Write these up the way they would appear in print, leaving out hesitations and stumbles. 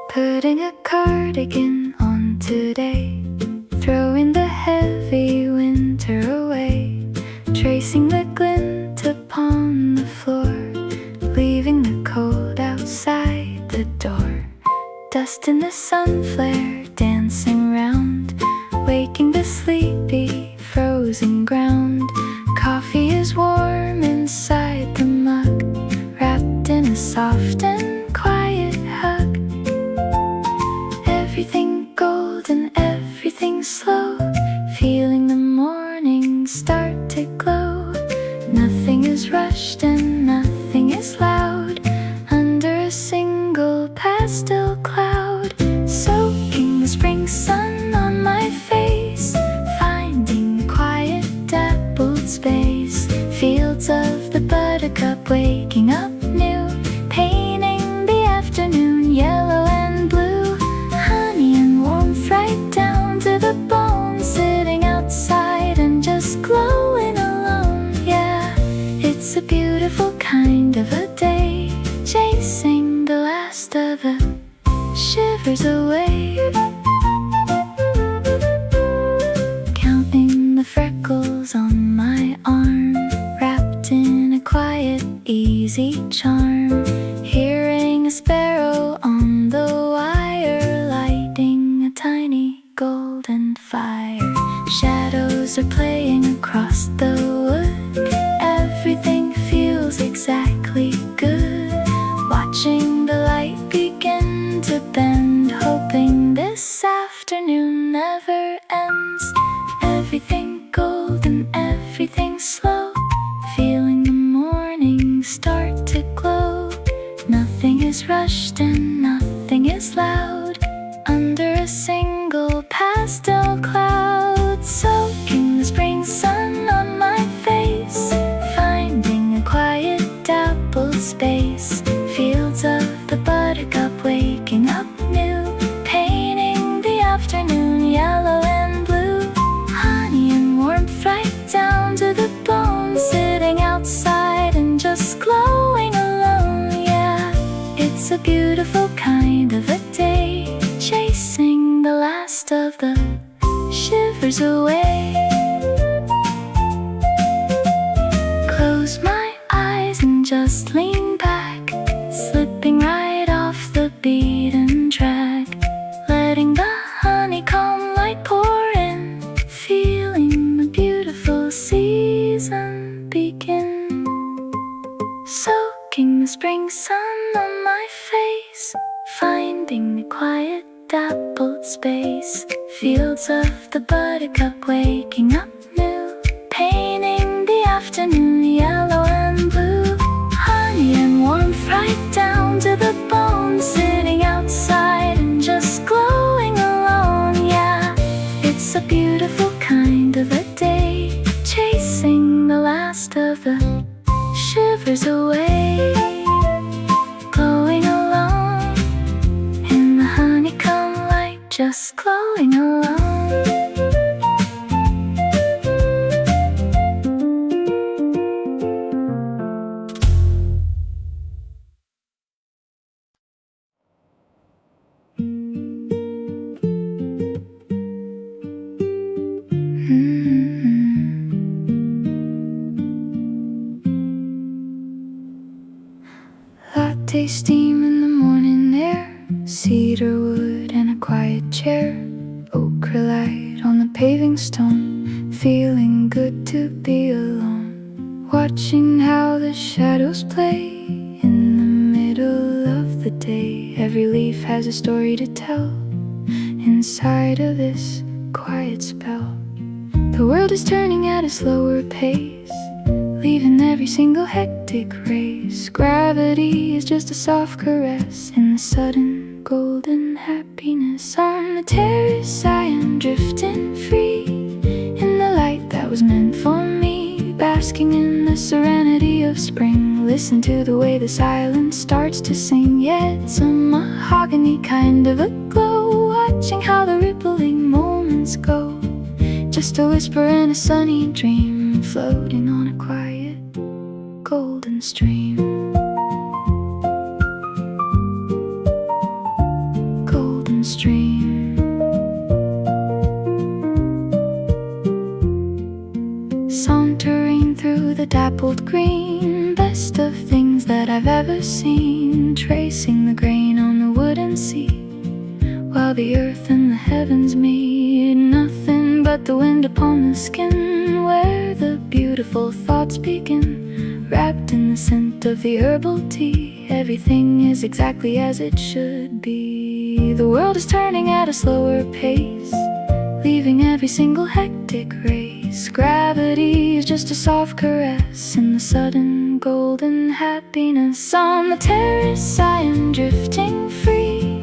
Putting a cardigan on today, throwing the heavy winter away, tracing the glint upon the floor, leaving the cold outside the door. Dust in the sun flare dancing round, waking the sleepy frozen ground. Coffee is warm inside the mug, wrapped in a soft and quiet hug. Everything gold and everything slow, feeling the morning start to glow. Nothing is rushed and nothing is loud, under a single pastel cloud. Soaking the spring sun on my face, finding a quiet dappled space. Fields of the buttercup waking up new, painting the afternoon yellow and blue. Honey and warmth right down to the bone, sitting outside and just glowing alone. Yeah, it's a beautiful kind of a day, chasing the last of the shivers away. Counting the freckles on my arm, wrapped in a quiet, easy charm. Hearing a sparrow on the wire, lighting a tiny golden fire. Shadows are playing across the wood, everything feels exactly good. Watching the light begin to bend, hoping this afternoon never ends. Everything gold and everything slow, feeling the morning start to glow. Nothing is rushed and nothing is loud, under a single pastel cloud. Soaking the spring sun on my face, finding a quiet dappled space. Fields of the buttercup waking up new, painting the afternoon yellow and blue. Honey and warmth right down to the bone, sitting outside and just glowing alone. Yeah, it's a beautiful kind of a day, chasing the last of the shivers away. Close my eyes and just lean back, slipping right off the beaten track, letting the honeycomb light pour in, feeling the beautiful season begin. Soaking the spring sun on my face, finding the quiet dappled space. Fields of the buttercup waking up new, painting the afternoon yellow and blue. Honey and warmth right down to the bone, sitting outside and just glowing alone. Yeah, it's a beautiful kind of a day, chasing the last of the shivers away. Glowing alone in the honeycomb light, just glowing alone. Latte steam in the morning air, cedar wood and a quiet chair, ochre light on the paving stone, feeling good to be alone. Watching how the shadows play in the middle of the day. Every leaf has a story to tell inside of this quiet spell. The world is turning at a slower pace, leaving every single hectic race. Gravity is just a soft caress in the sudden golden happiness. On the terrace I am drifting free, in the light that was meant for me, basking in the serenity of spring. Listen to the way this island starts to sing. Yeah, it's a mahogany kind of a glow, watching how the rippling moments go. just a whisper in a sunny dream, floating on a quiet golden stream. Golden stream. Sauntering through the dappled green, best of things that I've ever seen, tracing the grain on the wooden seat, while the earth and the heavens meet. Nothing but the wind upon the skin, where the beautiful thoughts begin, wrapped in the scent of the herbal tea. Everything is exactly as it should be. The world is turning at a slower pace, leaving every single hectic race. Gravity is just a soft caress in the sudden golden happiness. On the terrace I am drifting free,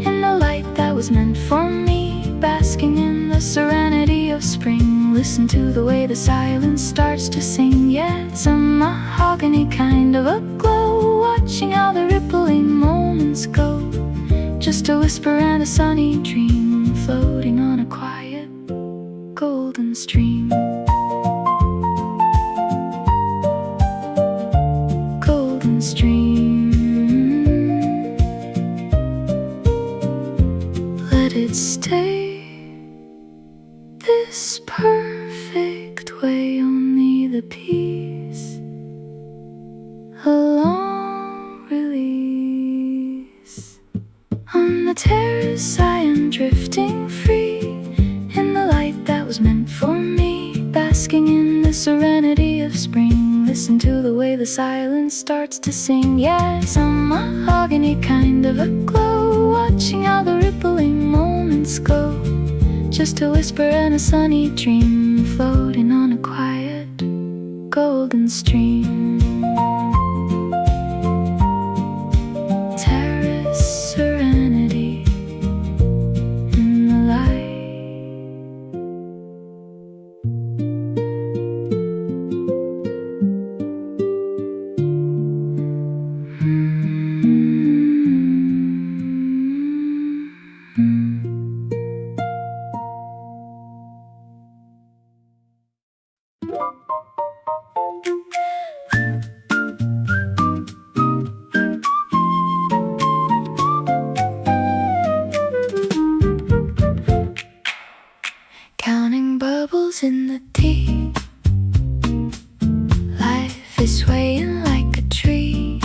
in the light that was meant for me, basking in the serenity of spring. Listen to the way the silence starts to sing. Yeah, it's a mahogany kind of a glow, watching how the rippling moments go. Just a whisper and a sunny dream, floating on a quiet golden stream. Golden stream. Let it stay this perfect way, only the peace, a long release. On the terrace I am drifting free, in the light that was meant for me, basking in the serenity of spring. Listen to the way the silence starts to sing. Yes, a mahogany kind of a glow, watching how the rippling moments go. Just a whisper and a sunny dream, floating on a quiet golden stream. Terrace Serenity in the light. Counting bubbles in the tea, life is swaying like a tree.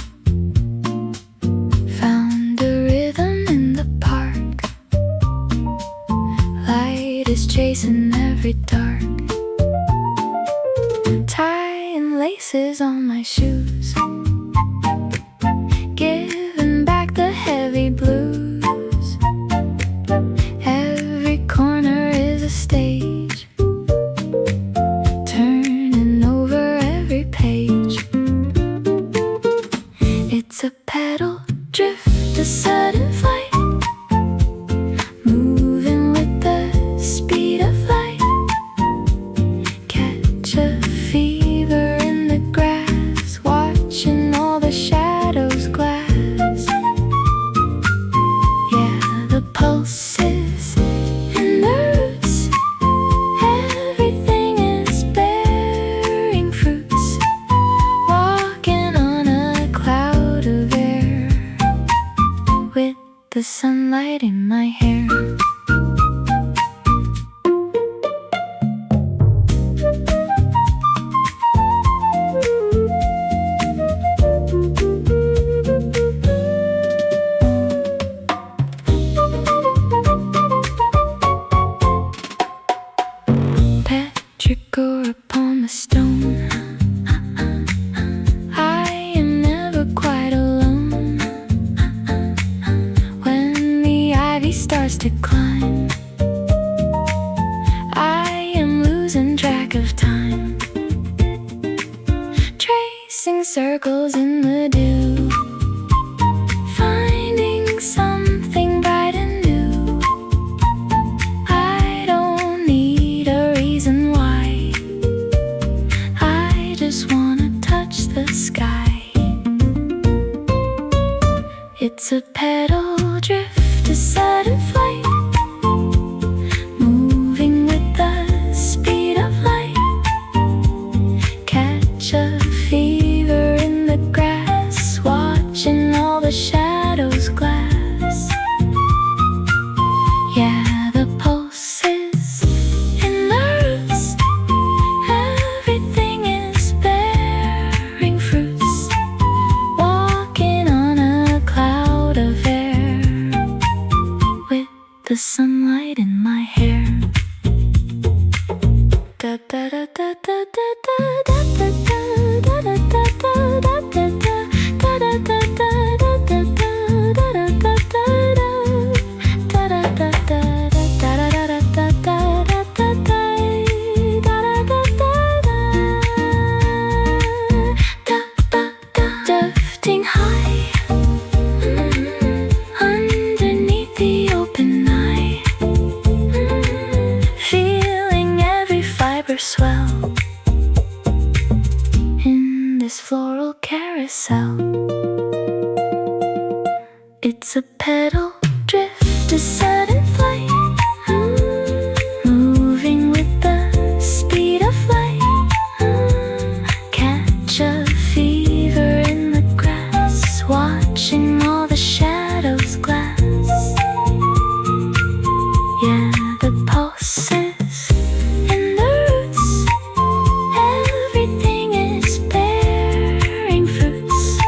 Found a rhythm in the park, light is chasing every dark. Tying laces on my shoes, giving back the heavy blues. Every corner is a stage, turning over every page. It's a petal drift, a sudden flight, moving with the speed of light. Catch a fever in the grass, watching all the shadows glass. Yeah, the pulses and the roots, everything is bearing fruits. Walking on a cloud of air, with the sunlight in my hair. Petrichor upon the stone, I am never quite alone. When the ivy starts to climb, I am losing track of time, tracing circles in the dew, finding something bright and new. I don't need a reason why, I just wanna touch the sky. It's a petal drift, a sudden flight, moving with the speed Drifting high underneath the open night, feeling every fiber swell in this floral carousel. It's a petal drift, a sudden flight, moving with the speed of light. Catch a fever in the grass, watching all the shadows glass. Yeah, the pulses and the roots, everything is bearing fruits.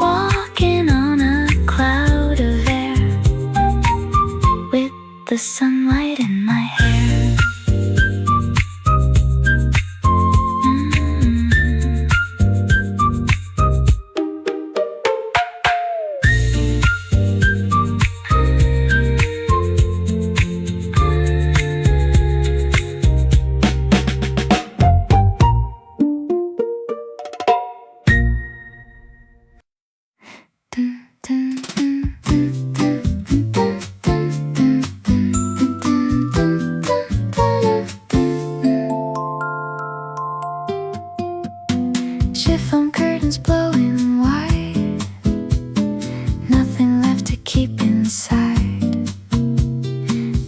Walking on a cloud of air, with the sunlight in my hair. Chiffon curtains blowing wide, nothing left to keep inside.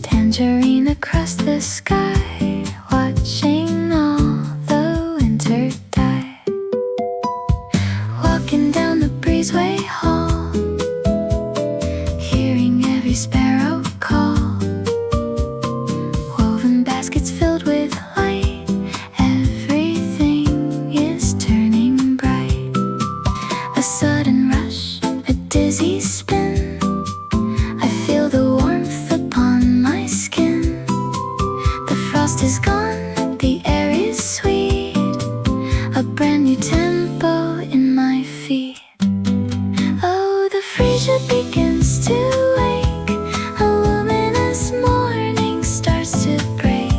Tangerine across the sky, watching all the winter die. Walking down the breezeway hall, hearing every sparrow call. Woven baskets filled with light, everything is turning bright. A sudden rush, a dizzy spin, I feel the warmth upon my skin. The frost is gone, the air is sweet, a brand new tempo in my feet. Oh, the Freesia begins to wake, a luminous morning starts to break.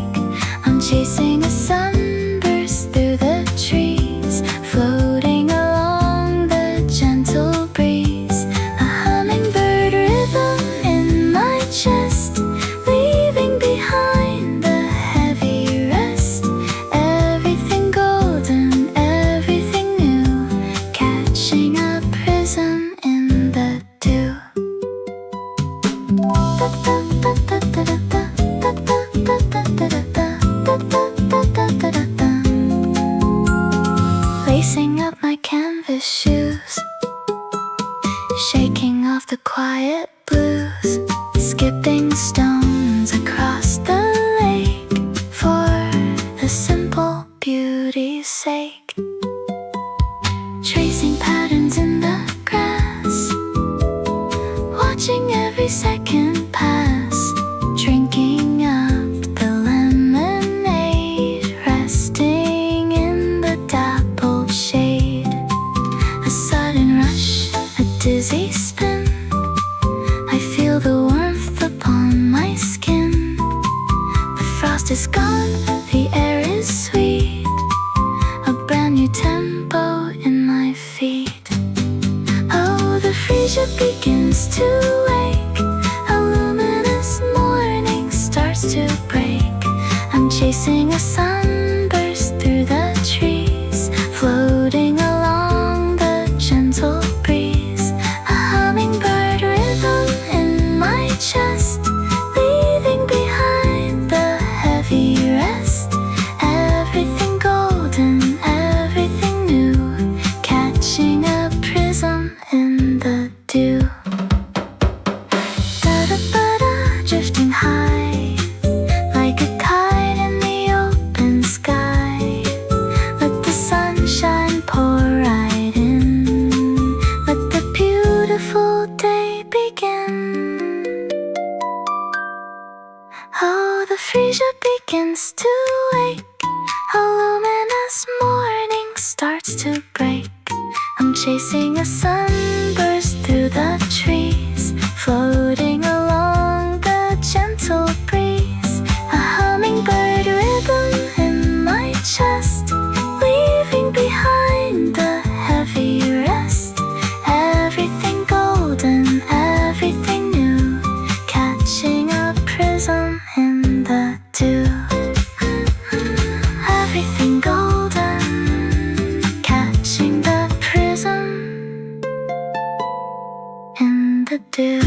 I'm chasing a sunburst through the trees, floating along the gentle breeze. A hummingbird rhythm in my chest, leaving behind the heavy rest. Everything golden, everything new, catching a prism in the dew. Lacing up my canvas shoes, shaking off the quiet blues, skipping stones across the lake for the simple beauty's sake. Tracing patterns in the grass, watching every second pass, drinking up the lemonade, resting in the dappled shade. A sudden rush, a dizzy spin, I feel the warmth upon my skin. The frost is gone, the air is sweet, a brand starts to break. I'm chasing a sunburst through the trees, floating along the gentle breeze. A hummingbird rhythm in my chest, leaving behind the heavy rest. Everything golden, everything new, catching a prism in the dew. Everything golden, catching the prism in the dew.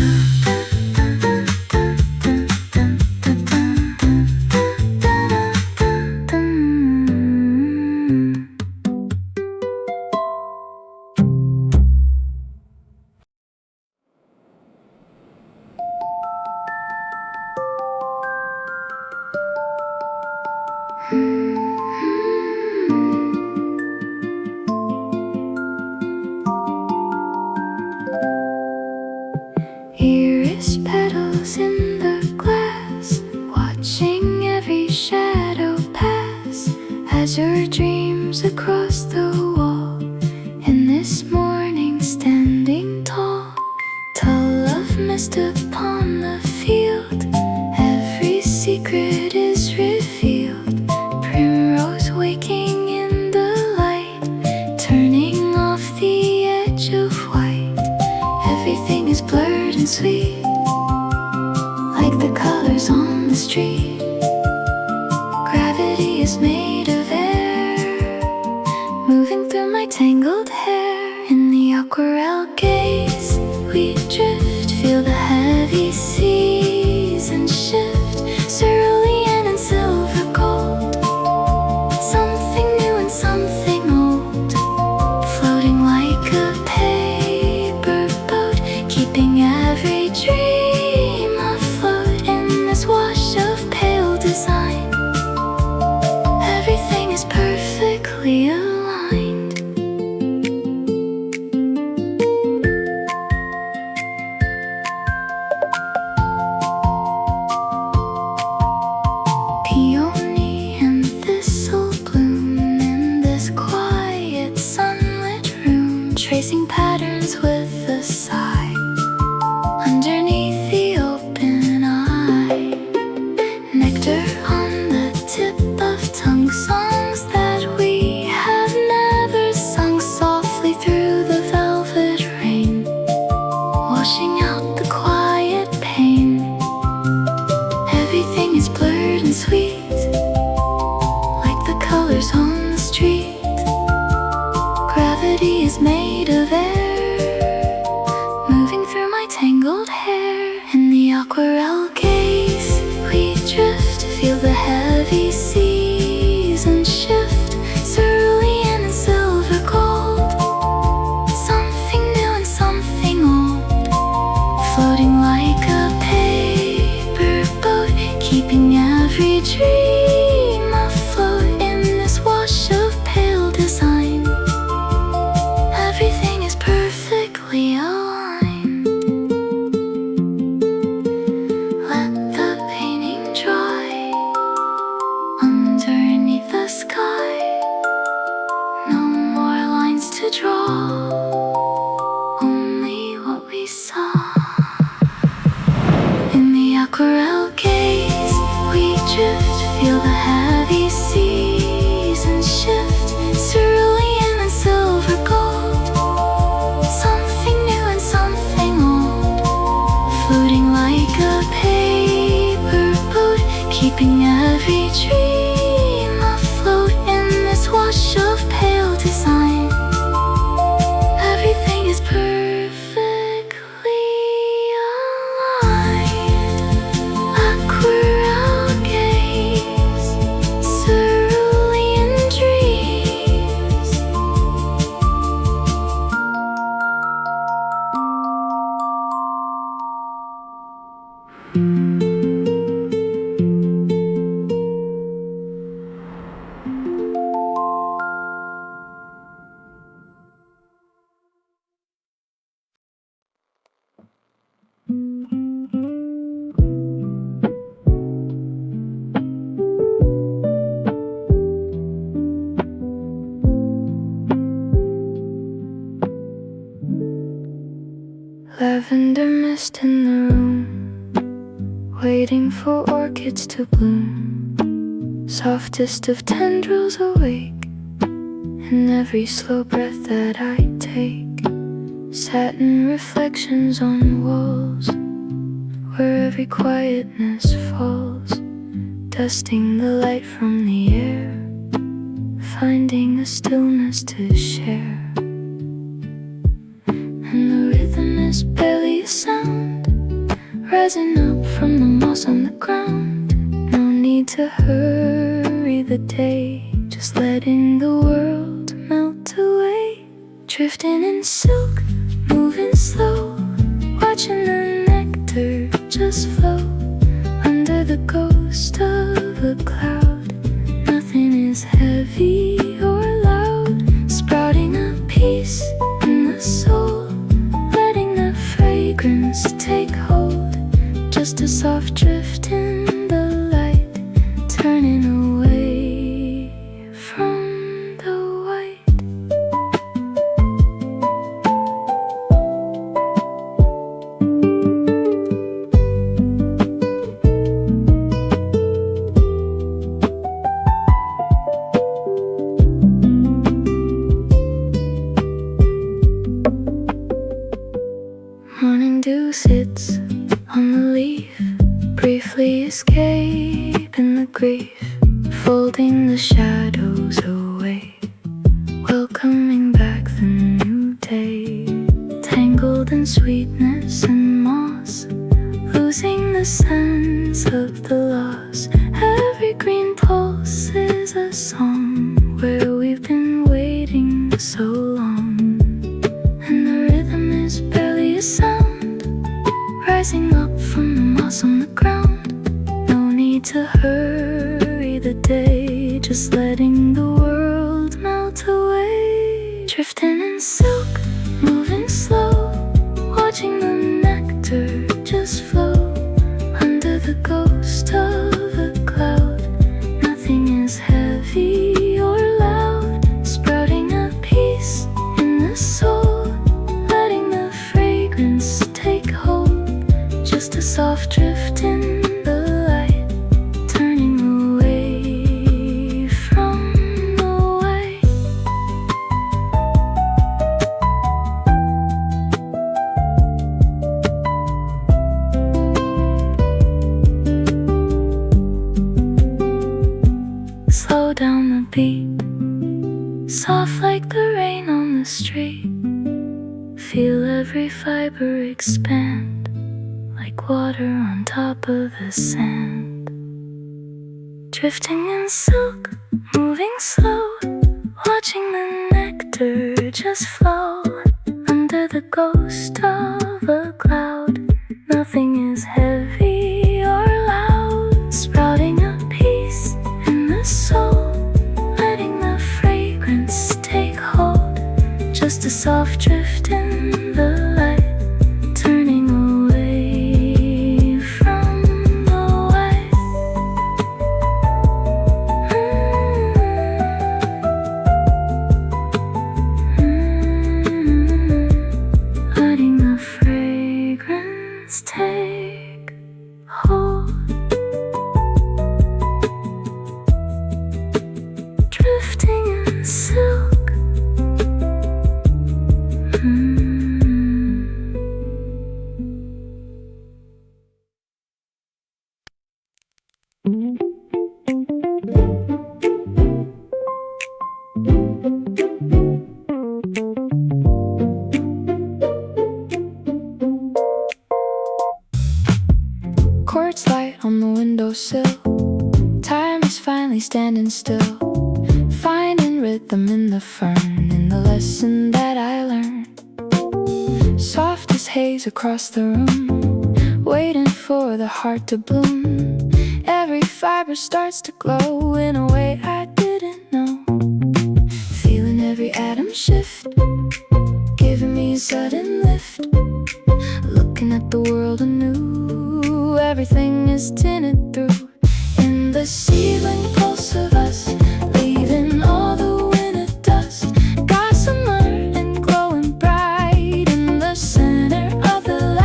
Iris petals in the glass, watching every shadow pass as your dreams across the wall. And this morning standing tall, tall of mist upon the field, every secret is revealed. Primrose waking in the light, turning off the edge of white. Everything is blurred and sweet, like the colors on the street. Gravity is made of air, moving through my tangled hair. In the aquarelle gaze, we drift, feel the heavy seas and shift. Cerulean and silver gold, something new and something old, floating like a paper boat, keeping every dream afloat in this wash of pale design. Everything is perfectly aligned. Peony and thistle bloom in this quiet sunlit room, tracing patterns with a sigh underneath the open eye. Nectar on the tip of tongue, songs that we have never sung, softly through the velvet rain, washing out the quiet pain. Everything is blurred and sweet, like the colors on the street. Gravity is made of air, moving through my tangled hair. In the aquarelle gaze, we drift, feel the heavy seas and shift. Cerulean and silver gold, something new and something old, floating like a paper boat, keeping every dream afloat in this wash of pale design. Everything is perfectly aligned. Let the painting dry underneath the sky. No more lines to draw, only what we saw. In the aquarelle gaze, we drift, feel the heavy seas and shift. Cerulean and silver gold, something new and something old, floating like a paper boat, keeping every dream afloat in this wash of pale design. Everything is perfectly aligned. Aquarelle gaze, cerulean dreams. Lavender mist in the room, waiting for orchids to bloom. Softest of tendrils awake in every slow breath that I take. Satin reflections on walls, where every quietness falls, dusting the light from the air, finding a stillness to share. And the rhythm is barely a sound, rising up from the moss on the ground. No need to hurry the day, just letting the world melt away. Drifting in silk, moving slow, watching the nectar just flow under the ghost of a cloud. Nothing is heavy or loud, sprouting a peace in the soul, letting the fragrance take hold. Just a soft drift in the light, turning away from the white. Morning dew sits on the leaf, briefly escaping the grief, folding the shadows away, welcoming back the new day. Tangled in sweetness and moss, losing the sense of the loss. Every green pulse is a song, where we've been waiting so long. And the rhythm is barely a sound, rising up from the moss on the ground. No need to hurry the day, just letting the world melt away. Drifting in silk, moving slow, watching the nectar just flow under the ghost of a cloud. Nothing is heavy or loud, sprouting a peace in the soul, letting the fragrance take hold. Just a soft drift in the light, turning away from the white. Slow down the beat, soft like the rain on the street. Feel every fiber expand, like water on top of the sand. Drifting in silk, moving slow, watching the nectar just flow under the ghost of a cloud. Nothing is heavy or loud, sprouting a peace in the soul, letting the fragrance take hold. Just a soft drift in the light, turning away from the white. Letting the fragrance take hold. Drifting in silk. Quartz light on the windowsill, time is finally standing still, finding rhythm in the fern, in the lesson that I learned. Soft as haze across the room, waiting for the heart to bloom. Every fiber starts to glow in a way I didn't know. Feeling every atom shift, giving me a sudden lift. Looking at the world anew, everything is tinted through. In the seedling pulse of us, leaving all the winter dust. Gossamer and glowing bright in the center of the light.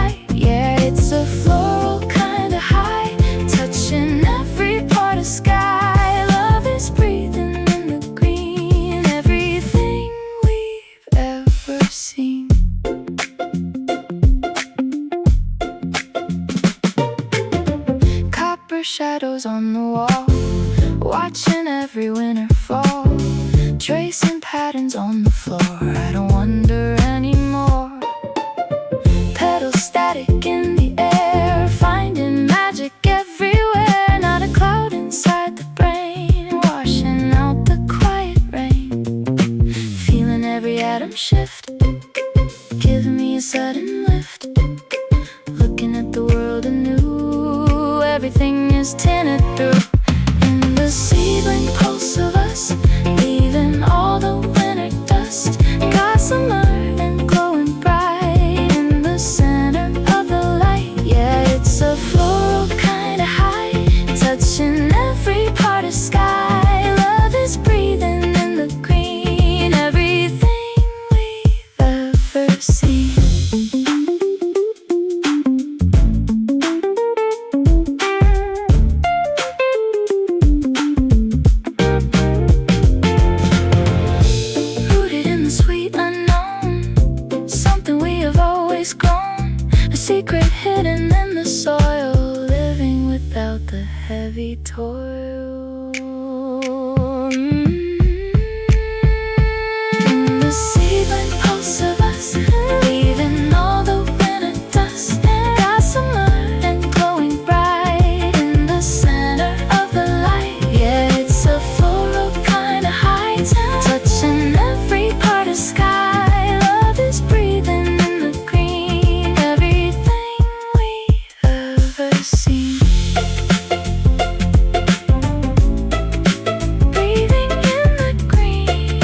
patterns on the floor. I don't wonder anymore. Petals static in the air, finding magic everywhere. Not a cloud inside the brain, washing out the quiet rain. Feeling every atom shift, giving me a sudden lift. Looking at the world anew, everything is tinted through. In the seedling pulse of us, leaving all the winter dust. Gossamer and glowing bright in the center of the light. Yeah, it's a floral kind of high, touching every part of sky. Love is breathing in the green, everything we've ever seen. Secret hidden in the soil, living without the heavy toil. In the seedling pulse of us, leaving all the winter dust. Gossamer and glowing bright in the center of the light. Yeah, it's a floral kind of high, touching every part of sky. Love is breathing in the green, everything we've ever seen. Breathing in the green.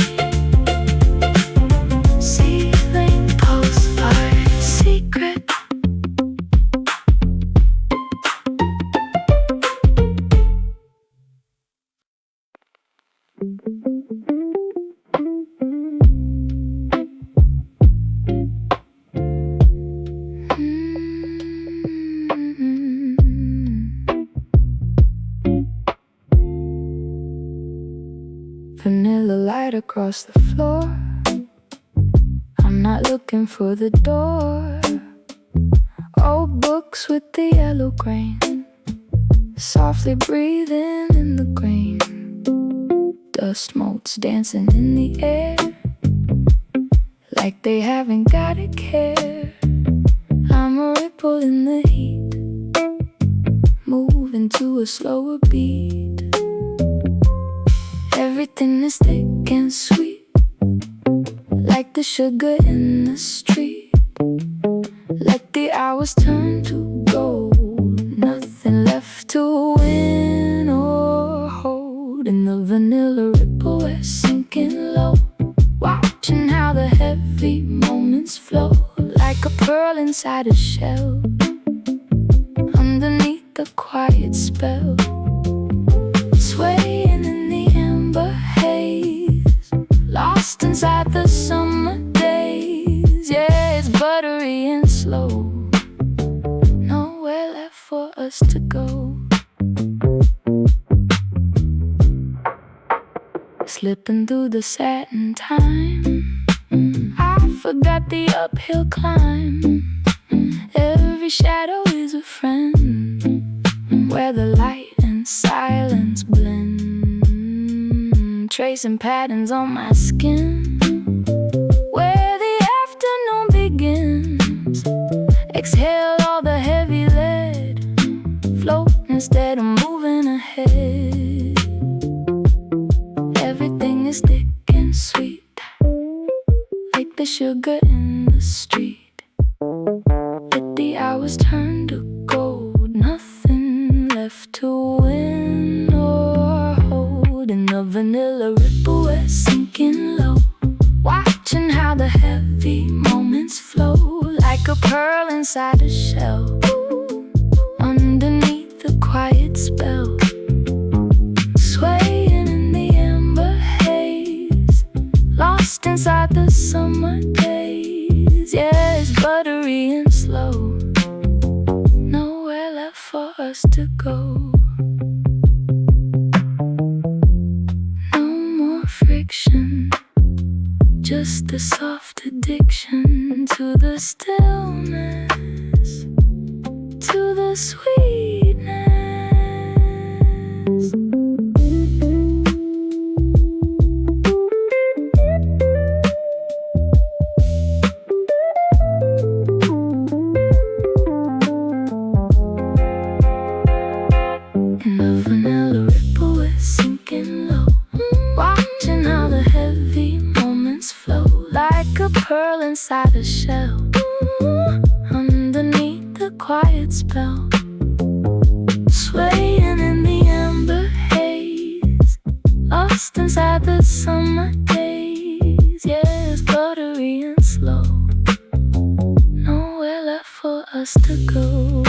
Seedling pulse, our secret. Vanilla light across the floor. I'm not looking for the door. Old books with the yellow grain, softly breathing in the grain. Dust motes dancing in the air, like they haven't got a care. I'm a ripple in the heat, moving to a slower beat. Everything is thick and sweet, like the sugar in the street. Let the hours turn to gold, nothing left to win or hold. In the vanilla ripple, we're sinking low, watching how the heavy moments flow, like a pearl inside a shell, underneath the quiet spell. Swaying in the amber haze, lost inside the summer days. Yeah, it's buttery and slow, nowhere left for us to go. Slipping through the satin time, I forgot the uphill climb. Every shadow is a friend, where the light and silence blend. Tracing patterns on my skin, where the afternoon begins. Exhale all the heavy lead, float instead of moving ahead. Everything is thick and sweet, like the sugar in the street. Let the hours turn to gold, nothing left to win or hold. In the vanilla ripple, we're sinking low, watching how the heavy moments flow, like a pearl inside a shell, underneath the quiet spell. Swaying in the amber haze, lost inside the summer days. Yeah, it's buttery and slow, nowhere left for us to go. No more friction, just a soft addiction to the stillness, to the sweetness. inside a shell, underneath the quiet spell, swaying in the amber haze, lost inside the summer days. Yeah, it's buttery and slow, nowhere left for us to go.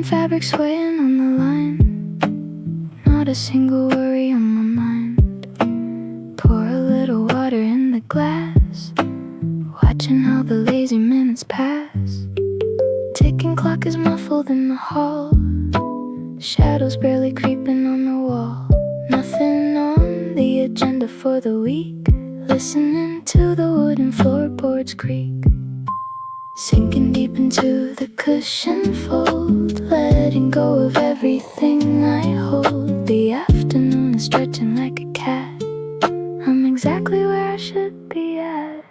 Fabric swaying on the line, not a single worry on my mind. Pour a little water in the glass, watching how the lazy minutes pass. Ticking clock is muffled in the hall, shadows barely creeping on the wall. Nothing on the agenda for the week, listening to the wooden floorboards creak. Sinking deep into the cushion fold, letting go of everything I hold. The afternoon is stretching like a cat, I'm exactly where I should be at.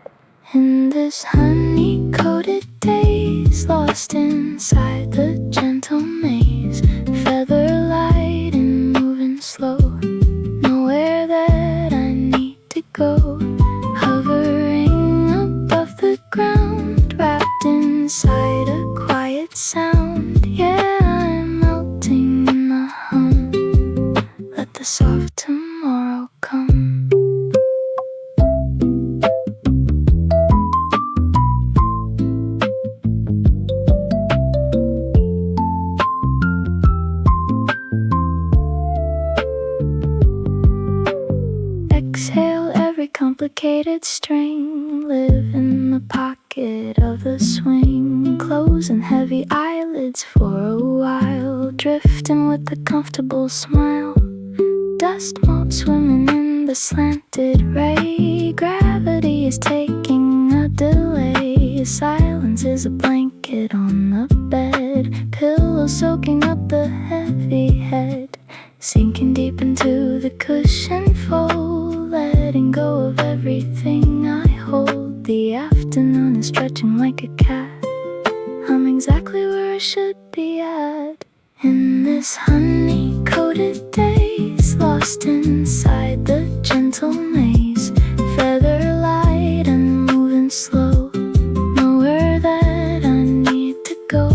In this honey-coated daze, lost inside the gentle maze, feather light and moving slow, nowhere that I need to go. Hovering above the ground, wrapped inside a quiet sound. Yeah, I'm melting in the hum, let the soft tomorrow come. Exhale every complicated string, live in the pocket of the swing, closing heavy eyelids for a while, drifting with a comfortable smile. Dust mote swimming in the slanted ray, gravity is taking a delay. Silence is a blanket on the bed, pillow soaking up the heavy head. Sinking deep into the cushion fold, letting go of everything I hold. The afternoon is stretching like a cat, I'm exactly where I should be at. In this honey-coated daze, lost inside the gentle maze, feather light and moving slow, nowhere that I need to go.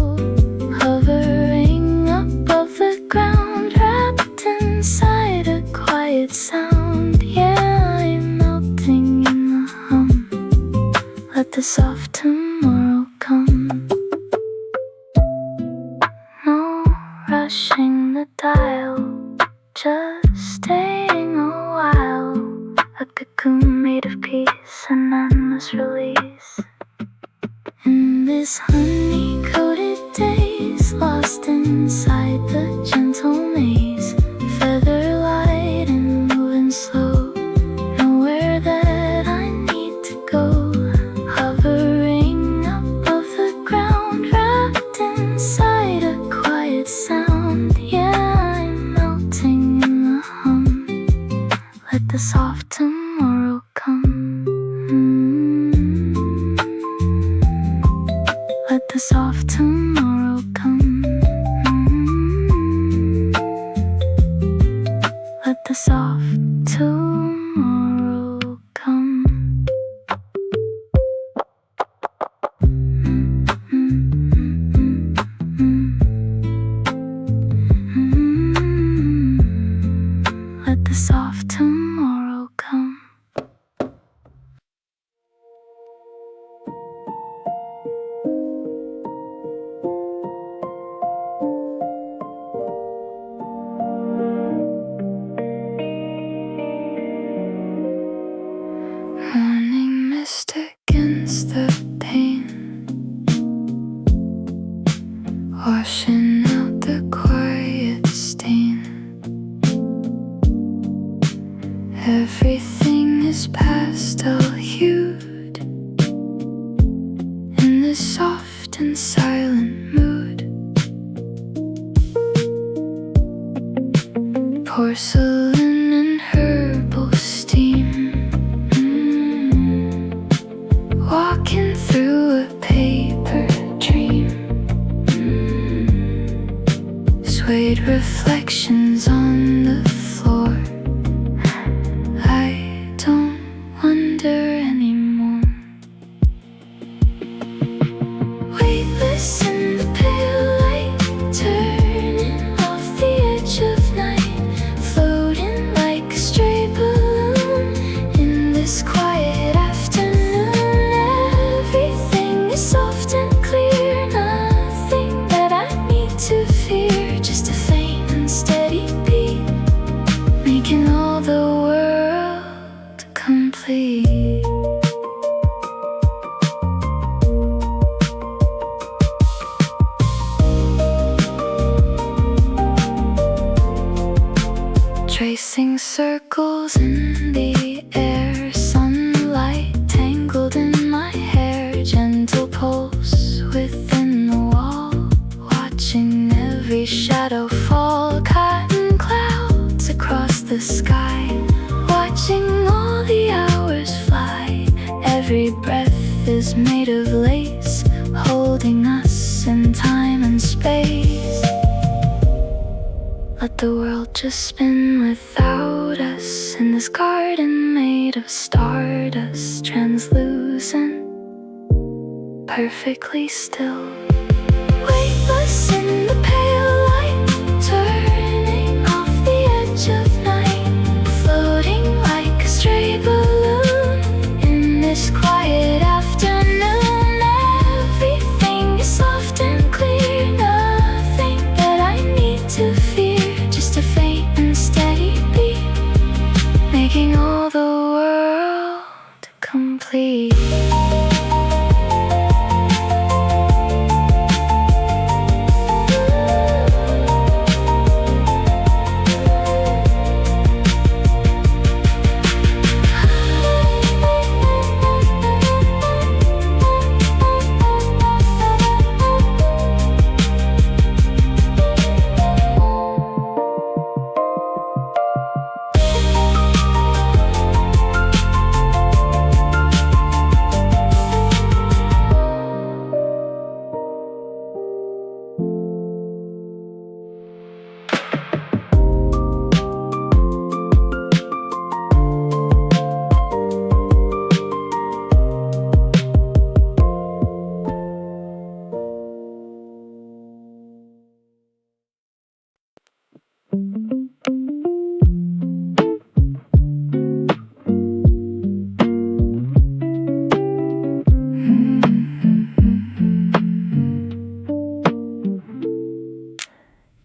Hovering above the ground, wrapped inside a quiet sound. Yeah, I'm melting in the hum, let the soft tomorrow come. No rushing the dial, just staying a while. A cocoon made of peace and endless release. In this honey-coated daze, lost inside the gentle maze, feather light and moving slow, nowhere that I need to go. Hovering above the ground, wrapped inside a quiet sound. Yeah, I'm melting in the hum, let the soft tomorrow come. Let the soft tomorrow come. Let the soft tomorrow come. Let the soft tomorrow come. Morning mist against the pane, washing out the quiet stain. Everything is pastel hued in this soft and silent mood. Porcelain and herbal steam, walking through a paper dream. Suede reflections on the floor. I don't wonder anymore. Weightless in the pale light, turning off the edge of night, floating like a stray balloon in this quiet afternoon. Everything is soft and clear, nothing that I need to fear, just a faint and steady beat, making all the world complete. Tracing circles in the air, sunlight tangled in my hair, gentle pulse within the wall, watching every shadow fall, cotton clouds across the sky, watching all the hours fly. Every breath is made of lace, holding us in time and space. Let the world just spin without us, in this garden made of stardust, translucent, perfectly still. Weightless in the pale light, turning off the edge of night, floating like a stray balloon in this quiet afternoon. Everything is soft and clear, nothing that I need to fear, just a faint and steady beat, making all the world complete.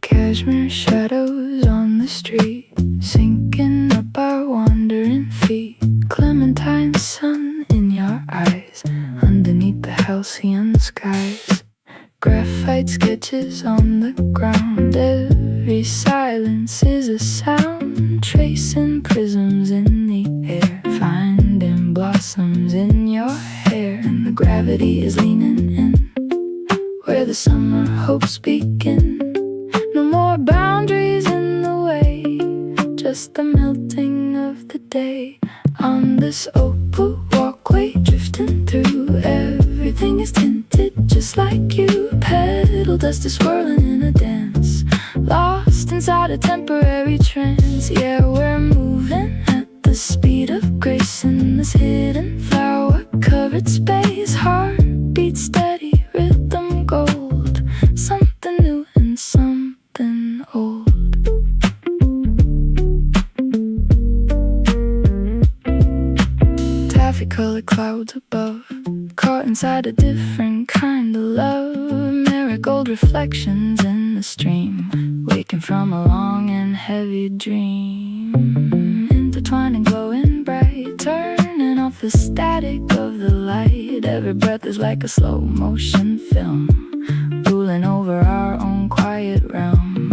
Cashmere shadows on the street, syncing up our wandering feet. Clementine sun in your eyes, underneath the halcyon skies. Graphite sketches on the ground, every silence is a sound. Tracing prisms in the air, finding blossoms in your hair. And the gravity is leaning in, where the summer hopes begin. No more boundaries in the way, just the melting of the day. On this opal walkway, drifting through, everything is tinted just like you. Petal dust is swirling in a dance, lost inside a temporary trance. Yeah, we're moving at the speed of grace in this hidden flower-covered space. Heartbeat steady, rhythm gold, something new and something old. Taffy-colored clouds above, caught inside a different kind of love. Marigold reflections in the stream, waking from a long and heavy dream. Intertwining, glowing bright, turning off the static of the light. Every breath is like a slow motion film, ruling over our own quiet realm.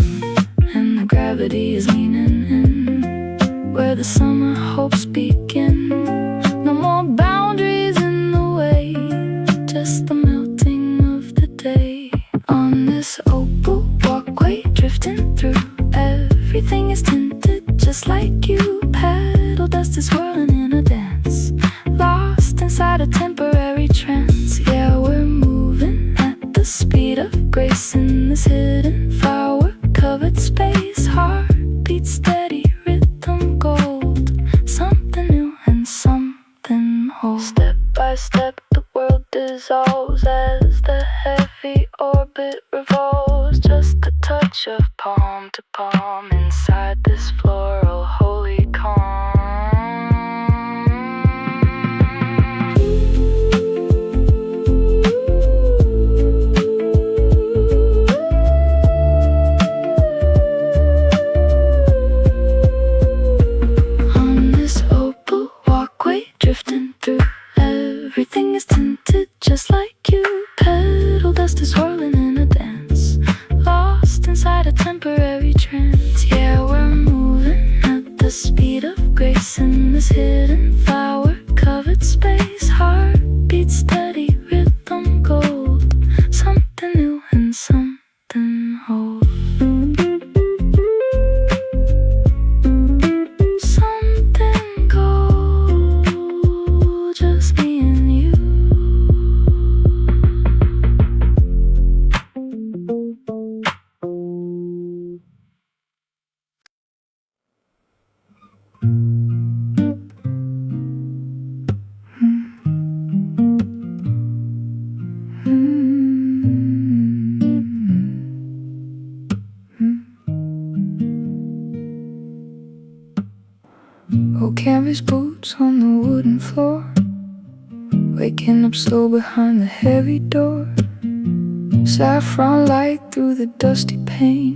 And the gravity is leaning in, where the summer hopes begin. No more boundaries in the way, just the melting of the day. On this opal walkway, drifting through, everything is tinted just like you. Petal dust is swirling in a dance, lost inside a temporary trance. Yeah, we're moving at the speed of grace in this hidden flower-covered space. Heartbeat steady, rhythm gold, something new and something whole. Step by step the world dissolves as the heavy orbit revolves. Just a touch of palm to palm inside this floral holy calm. On this opal walkway, drifting through, everything is tinted just like you. Petal dust is swirling in a dance, lost inside a temporary trance. Yeah, we're moving at the speed of grace in this hidden flower-covered space. Heartbeat steady, rhythm gold, something new and something whole. Something gold, just me and you. Oh, canvas boots on the wooden floor, waking up slow behind the heavy door. Saffron light through the dusty pane,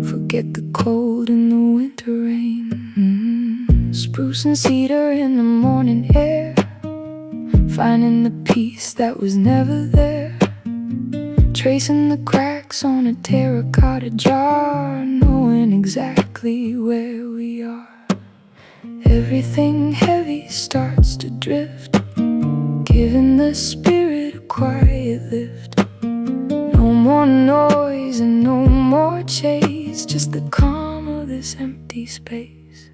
forget the cold and the winter rain. Spruce and cedar in the morning air, finding the peace that was never there. Tracing the cracks on a terracotta jar, knowing exactly where we are. Everything heavy starts to drift, giving the spirit a quiet lift. No more noise and no more chase, just the calm of this empty space.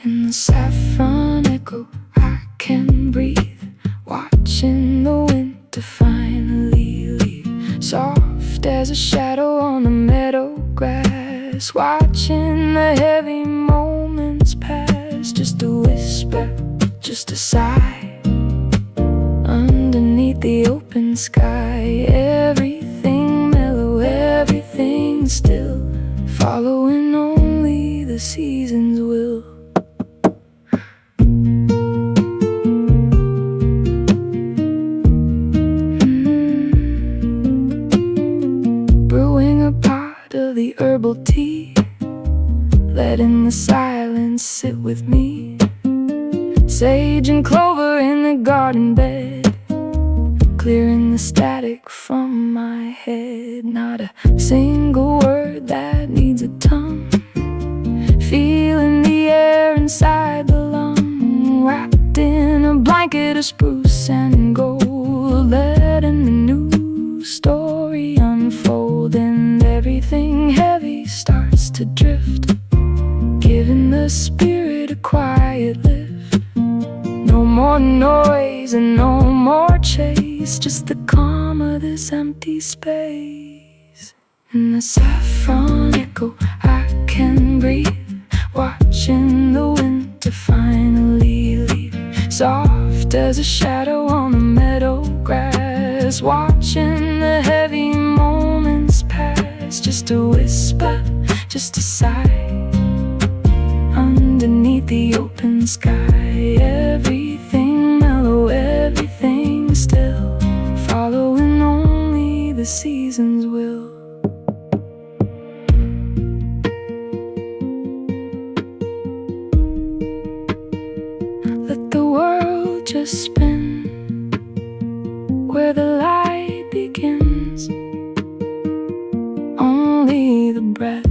In the saffron echo I can breathe, watching the winter finally leave. Soft as a shadow on the meadow grass, watching the heavy moments pass. Just a whisper, just a sigh, underneath the open sky. Everything mellow, everything still, following only the seasons will. Brewing a pot of the herbal tea, letting the silence sit with me. Sage and clover in the garden bed, clearing the static from my head. Not a single word that needs a tongue, feeling the air inside the lung. Wrapped in a blanket of spruce and gold, letting the new story unfold. And everything heavy starts to drift, giving the spirit a quiet lift. No more noise and no more chase, just the calm of this empty space. In the saffron echo I can breathe, watching the winter finally leave. Soft as a shadow on the meadow grass, watching the heavy moments pass. Just a whisper, just a sigh, underneath the open sky. Everything mellow, everything still, following only the seasons will. Let the world just spin where the light begins. Only the breath,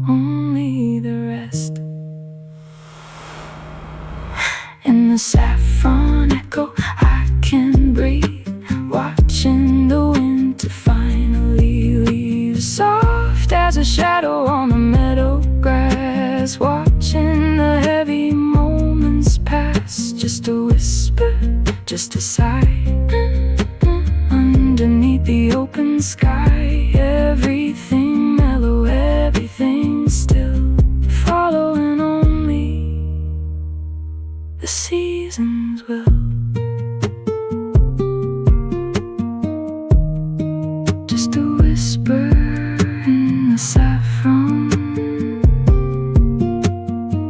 only the rest. open sky, everything mellow, everything still, following only the seasons will. Just a whisper in the saffron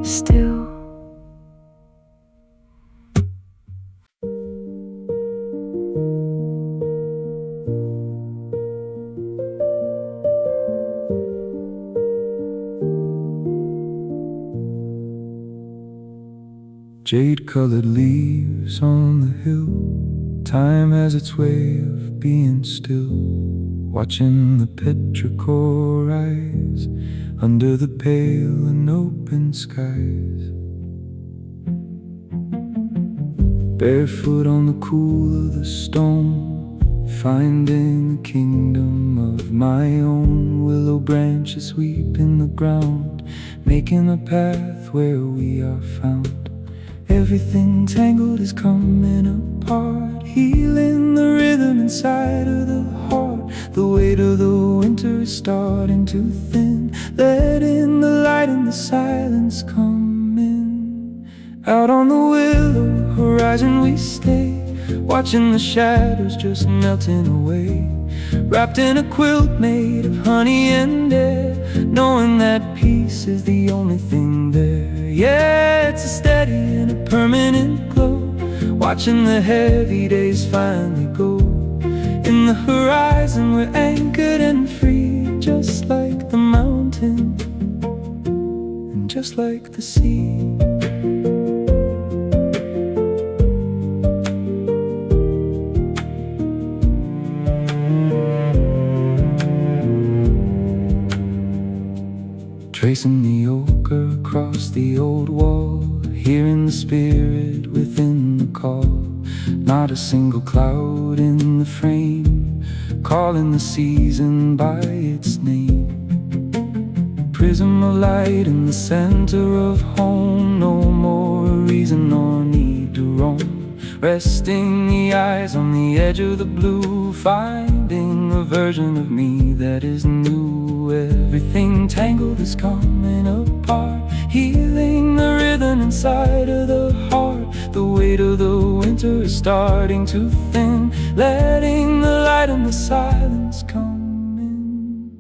still. Jade-colored leaves on the hill. Time has its way of being still, watching the petrichor rise under the pale and open skies. Barefoot on the cool of the stone, finding a kingdom of my own. Willow branches sweeping the ground, making a path where we are found. Everything tangled is coming apart, healing the rhythm inside of the heart. The weight of the winter is starting to thin, letting the light and the silence come in. Out on the Willow Horizon we stay, watching the shadows just melting away. Wrapped in a quilt made of honey and air, knowing that peace is the only thing there. Yeah, it's a steady and a permanent glow, watching the heavy days finally go. In the horizon we're anchored and free, just like the mountain and just like the sea. Tracing the ochre across the old wall, hearing the spirit within the call. Not a single cloud in the frame, calling the season by its name. Prism of light in the center of home, no more reason nor need to roam. Resting the eyes on the edge of the blue, finding a version of me that is new. Everything tangled is coming apart, healing the rhythm inside of the heart. The weight of the winter is starting to thin, letting the light and the silence come in.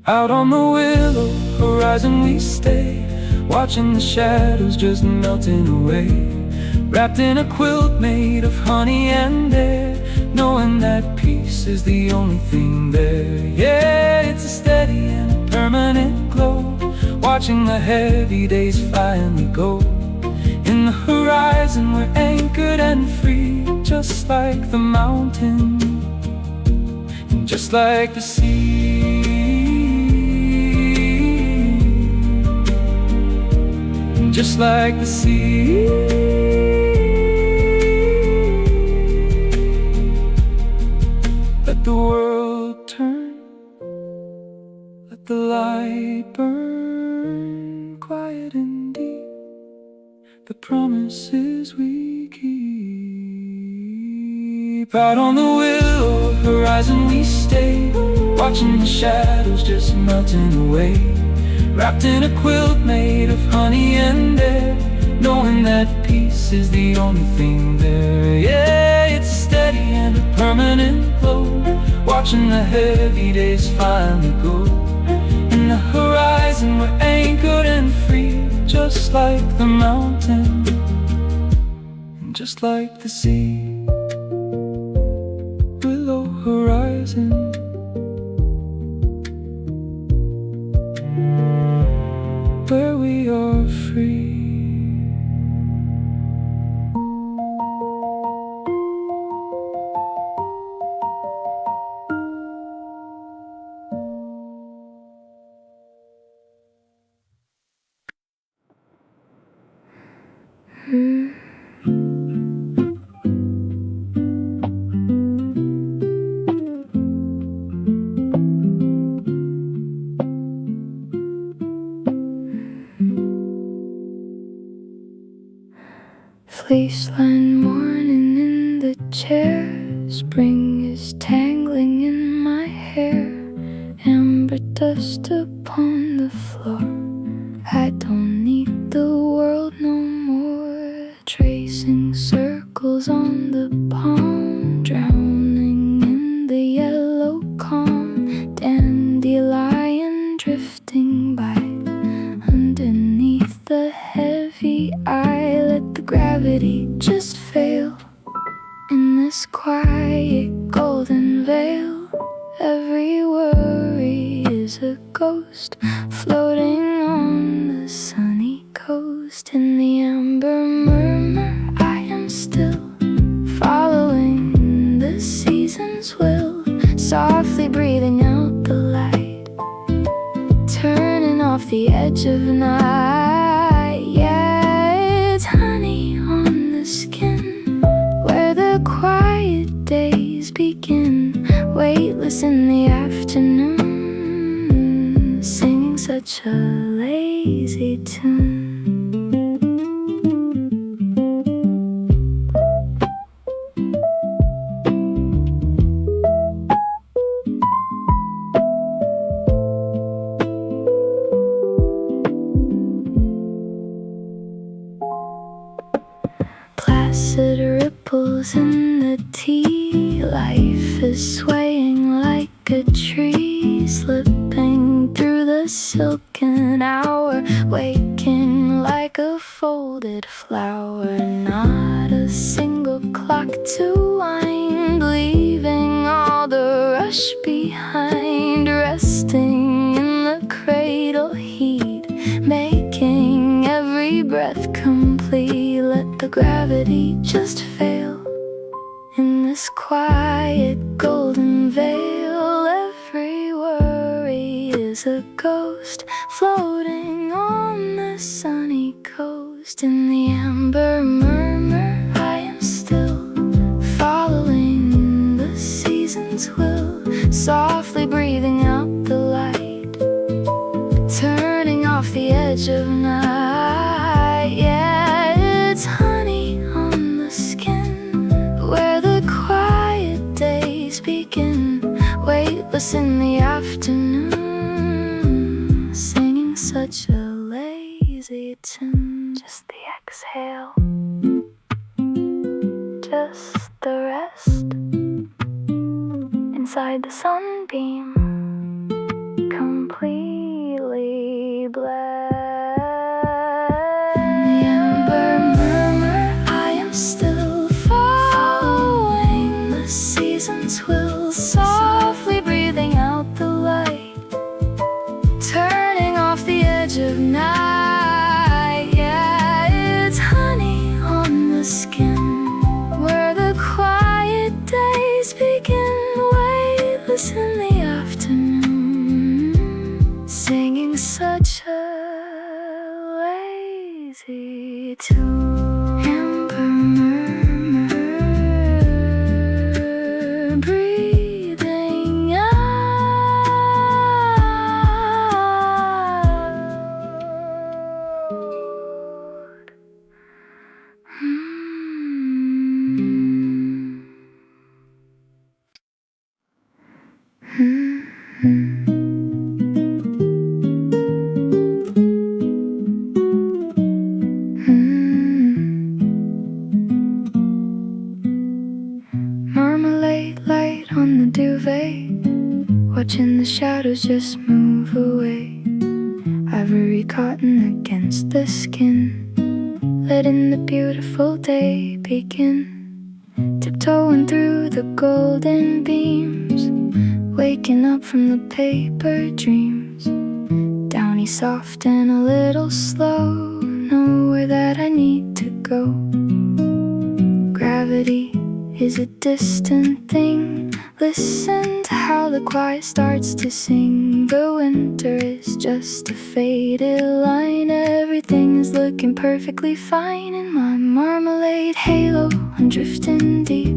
Out on the Willow Horizon we stay, watching the shadows just melting away. Wrapped in a quilt made of honey and air, knowing that peace is the only thing there. Yeah, it's a steady and a permanent glow, watching the heavy days finally go. In the horizon we're anchored and free, just like the mountain and just like the sea. And just like the sea. Let the world turn, let the light burn, quiet and deep, the promises we keep. Out on the Willow Horizon we stay, watching the shadows just melting away. Wrapped in a quilt made of honey and air, knowing that peace is the only thing there. Yeah, it's steady and a permanent glow, watching the heavy days finally go. In the horizon we're anchored and free, just like the mountain and just like the sea. Willow Horizon, where we are free. Porcelain morning in the chair, spring is tangling in my hair. dust upon the floor. I don't need the world no more. Tracing circles on the palm, drowning in the yellow calm. Dandelion drifting by underneath the heavy eye. Let the gravity just fail in this quiet golden veil. Every worry is a ghost floating on the sunny coast. In the amber murmur I am still, following the season's will, softly breathing out the light, turning off the edge of night. Yeah, it's honey on the skin, where the quiet days begin. Weightless in the afternoon, singing such a lazy tune. Placid ripples in the tea, life is swaying like a tree, slipping through the silken hour, waking like a folded flower. Not a single clock to wind, leaving all the rush behind, resting in the cradle heat, making every breath complete. Let the gravity just fail in this quiet golden veil. Every worry is a ghost floating on the sunny coast. In the amber murmur I am still, following the season's will, softly breathing out the light, turning off the edge of night. Yeah, it's honey on the skin, where the quiet days begin. Weightless in the afternoon, singing such a lazy tune. Just the exhale, just the rest, inside the sunbeam, completely blessed. In the amber murmur I am still, following the season's will, softly breathing out the light, turning off the edge of night. Yeah, it's honey on the skin, where the quiet days begin. Weightless in the afternoon, singing such a lazy tune. Amber murmur, breathing out. Marmalade light on the duvet, watching the shadows just move away. Ivory cotton against the skin, letting the beautiful day begin. Tiptoeing through the golden beams, waking up from the paper dreams. Downy soft and a little slow, nowhere that I need to go. Gravity is a distant thing, listen to how the quiet starts to sing. The winter is just a faded line, everything is looking perfectly fine. In my marmalade halo I'm drifting deep,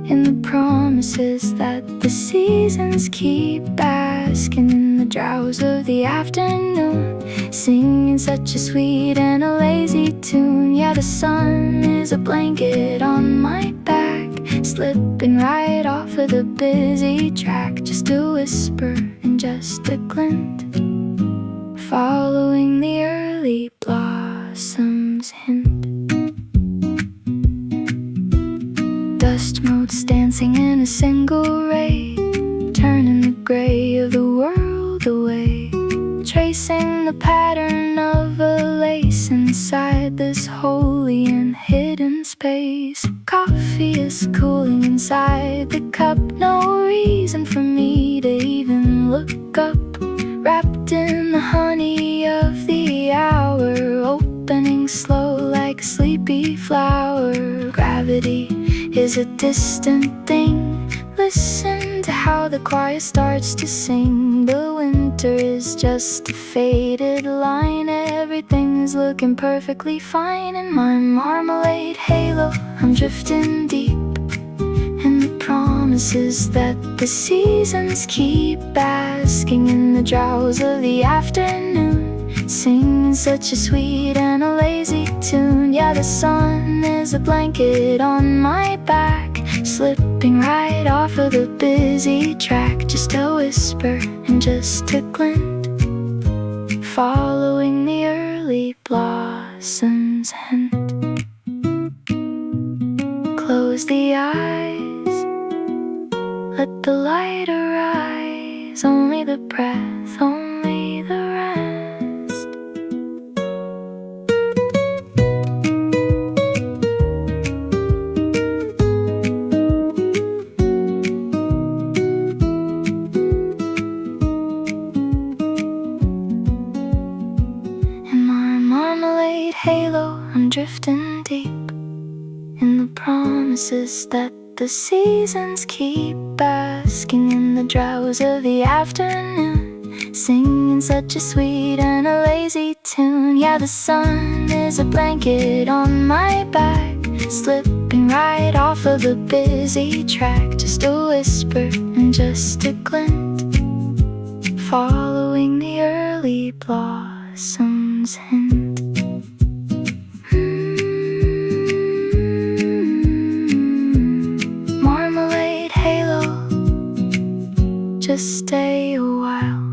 in the promises that the seasons keep, basking in the drowse of the afternoon, singing such a sweet and a lazy tune. Yeah, the sun is a blanket on my back, slipping right off of the busy track. Just a whisper and just a glint, following the early blossoms hint. Dust motes dancing in a single ray, turning the gray of the world away, tracing the pattern of a lace inside this holy and hidden space. Coffee is cooling inside the cup, no reason for me to even look up. Wrapped in the honey of the hour, opening slow like a sleepy flower. Gravity is a distant thing, listen to how the choir starts to sing. The winter is just a faded line, everything is looking perfectly fine. In my marmalade halo, I'm drifting deep in the promises that the seasons keep, basking in the drowse of the afternoon, singing such a sweet and a lazy tune. Yeah, the sun is a blanket on my back, slipping right off of the busy track. Just a whisper and just a glint, following the early blossoms hint. Close the eyes, let the light arise, only the breath, only the rest. In my marmalade halo, I'm drifting deep in the promises that the seasons keep, basking in the drowse of the afternoon, singing such a sweet and a lazy tune. Yeah, the sun is a blanket on my back, slipping right off of the busy track. Just a whisper and just a glint, following the early blossoms hint. Marmalade halo, just stay a while.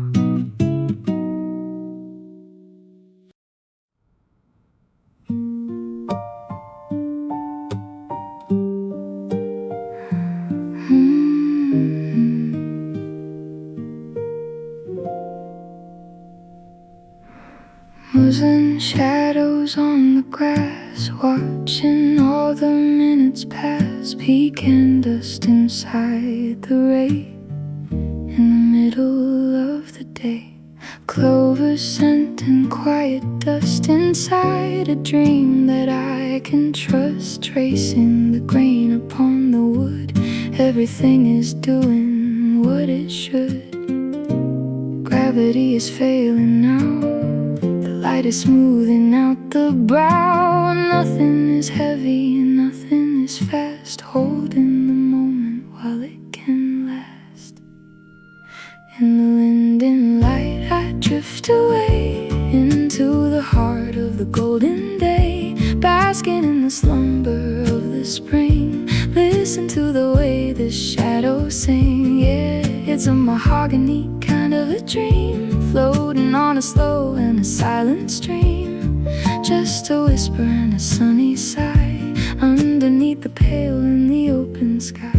Losing shadows on the grass, watching all the minutes pass, peeking dust inside the rain in the middle of the day. Clover scent and quiet dust inside a dream that I can trust, tracing the grain upon the wood. Everything is doing what it should. Gravity is failing now, light is smoothing out the brow. Nothing is heavy and nothing is fast, holding the moment while it can last. In the Linden Light I drift away into the heart of the golden day, basking in the slumber of the spring. Listen to the way the shadows sing. Yeah, it's a mahogany kind of a dream, floating on a slow and a silent stream. Just a whisper and a sunny sigh, underneath the pale in the open sky.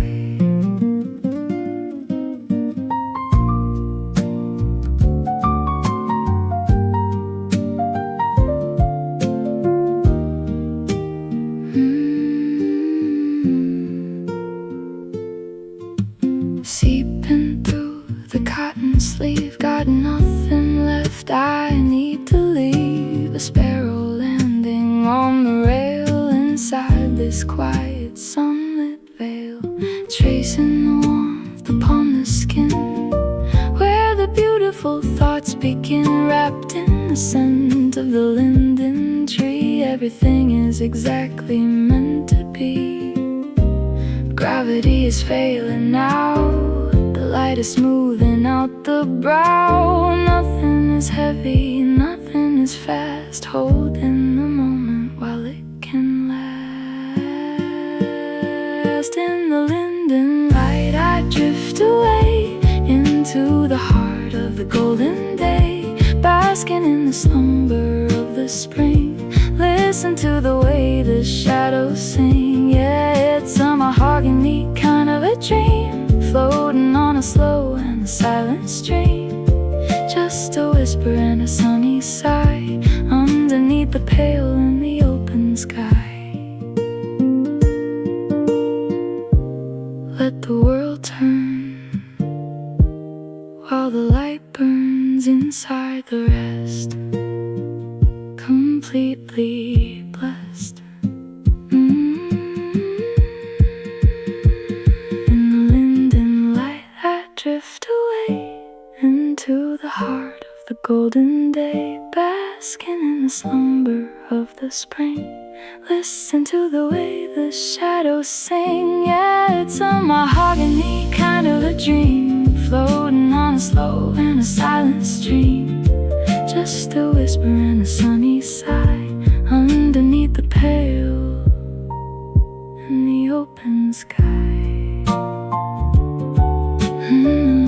Seeping through the cotton sleeve, got nothing left, I need to leave. A sparrow landing on the rail inside this quiet sunlit veil, tracing the warmth upon the skin, where the beautiful thoughts begin. Wrapped in the scent of the linden tree, everything is exactly meant to be. Gravity is failing now, the light is smoothing out the brow. Nothing is heavy, nothing is fast, holding the moment while it can last. In the Linden Light I drift away into the heart of of the golden day, basking in the slumber of the spring. Listen to the way the shadows sing. Yeah, it's a mahogany kind of a dream, floating on a slow and a silent stream. Just a whisper and a sunny sigh underneath the pale in the open sky. Let the world turn while the light burns inside the rest, completely blessed. In the linden light I drift away into the heart of the golden day, basking in the slumber of the spring. Listen to the way the shadows sing. Yeah, it's a mahogany kind of a dream, floating on a slow and a silent stream. Just a whisper and a sunny sigh underneath the pale in the open sky.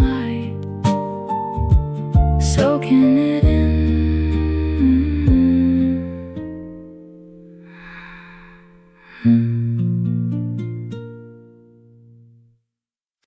Light soaking it in.